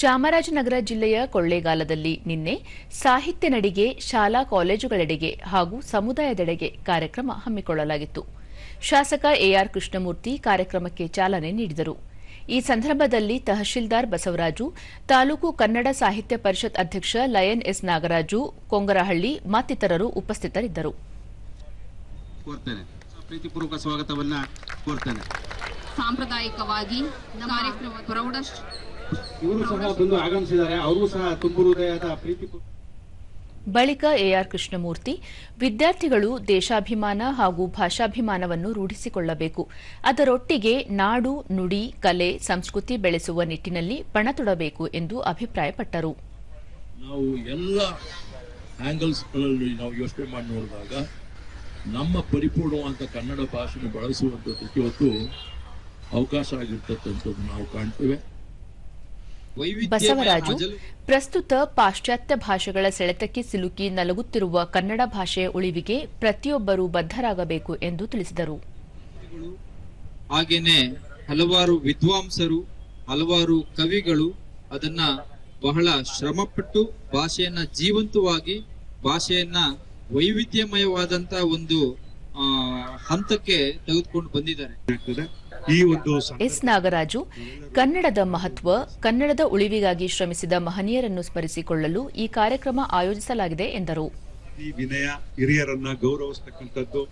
ಚಾಮರಾಜನಗರ ಜಿಲ್ಲೆಯ ಕೊಳ್ಳೇಗಾಲದಲ್ಲಿ ನಿನ್ನೆ ಸಾಹಿತ್ಯ ನಡಿಗೆ ಶಾಲಾ ಕಾಲೇಜುಗಳೆಡೆಗೆ ಹಾಗೂ ಸಮುದಾಯದೆಡೆಗೆ ಕಾರ್ಯಕ್ರಮ ಹಮ್ಮಿಕೊಳ್ಳಲಾಗಿತ್ತು. ಶಾಸಕ ಎಆರ್ ಕೃಷ್ಣಮೂರ್ತಿ ಕಾರ್ಯಕ್ರಮಕ್ಕೆ ಚಾಲನೆ ನೀಡಿದರು. ಈ ಸಂದರ್ಭದಲ್ಲಿ ತಹಶೀಲ್ದಾರ್ ಬಸವರಾಜು, ತಾಲೂಕು ಕನ್ನಡ ಸಾಹಿತ್ಯ ಪರಿಷತ್ ಅಧ್ಯಕ್ಷ ಲಯನ್ ಎಸ್ ನಾಗರಾಜು ಕೊಂಗರಹಳ್ಳಿ ಮತ್ತಿತರರು ಉಪಸ್ಥಿತರಿದ್ದರು. ಪ್ರೀತಿಪೂರ್ವಕ ಸ್ವಾಗತವನ್ನ ಕೋರ್ತೇನೆ. ಸಾಂಪ್ರದಾಯಿಕವಾಗಿ ಕಾರ್ಯಕ್ರಮ ಇವರು ಸಹ ಬಂದು ಆಗಮಿಸಿದ್ದಾರೆ. ಅವರು ಸಹ ತುಂಬು ಹೃದಯದ ಪ್ರೀತಿ. ಬಳಿಕ ಎಆರ್ ಕೃಷ್ಣಮೂರ್ತಿ, ವಿದ್ಯಾರ್ಥಿಗಳು ದೇಶಾಭಿಮಾನ ಹಾಗೂ ಭಾಷಾಭಿಮಾನವನ್ನು ರೂಢಿಸಿಕೊಳ್ಳಬೇಕು, ಅದರೊಟ್ಟಿಗೆ ನಾಡು, ನುಡಿ, ಕಲೆ, ಸಂಸ್ಕೃತಿ ಬೆಳೆಸುವ ನಿಟ್ಟಿನಲ್ಲಿ ಪಣತೊಡಬೇಕು ಎಂದು ಅಭಿಪ್ರಾಯಪಟ್ಟರು. ನಾವು ಎಲ್ಲ ಆಂಗಲ್ಸ್ಗಳಲ್ಲಿ ನಾವು ಯೋಚನೆ ಮಾಡಿ ನೋಡಿದಾಗ ನಮ್ಮ ಪರಿಪೂರ್ಣವಾದ ಕನ್ನಡ ಭಾಷೆಯನ್ನು ಬಳಸುವಂಥದ್ದಕ್ಕೆ ಇವತ್ತು ಅವಕಾಶ ಆಗಿರ್ತಕ್ಕಂಥದ್ದು ನಾವು ಕಾಣ್ತೇವೆ. ಬಸವರಾಜು, ಪ್ರಸ್ತುತ ಪಾಶ್ಚಾತ್ಯ ಭಾಷೆಗಳ ಸೆಳೆತಕ್ಕೆ ಸಿಲುಕಿ ನಲಗುತ್ತಿರುವ ಕನ್ನಡ ಭಾಷೆಯ ಉಳಿವಿಗೆ ಪ್ರತಿಯೊಬ್ಬರೂ ಬದ್ಧರಾಗಬೇಕು ಎಂದು ತಿಳಿಸಿದರು. ಹಾಗೇನೆ ಹಲವಾರು ವಿದ್ವಾಂಸರು, ಹಲವಾರು ಕವಿಗಳು ಅದನ್ನ ಬಹಳ ಶ್ರಮಪಟ್ಟು ಭಾಷೆಯನ್ನ ಜೀವಂತವಾಗಿ, ಭಾಷೆಯನ್ನ ವೈವಿಧ್ಯಮಯವಾದಂತ ಒಂದು ಹಂತಕ್ಕೆ ತೆಗೆದುಕೊಂಡು ಬಂದಿದ್ದಾರೆ. ಎಸ್ ನಾಗರಾಜು, ಕನ್ನಡದ ಮಹತ್ವ, ಕನ್ನಡದ ಉಳಿವಿಗಾಗಿ ಶ್ರಮಿಸಿದ ಮಹನೀಯರನ್ನು ಸ್ಮರಿಸಿಕೊಳ್ಳಲು ಈ ಕಾರ್ಯಕ್ರಮ ಆಯೋಜಿಸಲಾಗಿದೆ ಎಂದರು. ವಿನಯ, ಹಿರಿಯರನ್ನ ಗೌರವಿಸತಕ್ಕಂಥದ್ದು,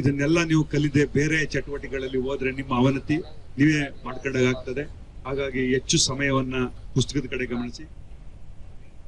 ಇದನ್ನೆಲ್ಲ ನೀವು ಕಲಿದೆ ಬೇರೆ ಚಟುವಟಿಕೆಗಳಲ್ಲಿ ಹೋದ್ರೆ ನಿಮ್ಮ ಅವನತಿ ನೀವೇ ಮಾಡ್ಕೊಂಡಾಗ್ತದೆ. ಹಾಗಾಗಿ ಹೆಚ್ಚು ಸಮಯವನ್ನ ಪುಸ್ತಕದ ಕಡೆ ಗಮನಿಸಿ.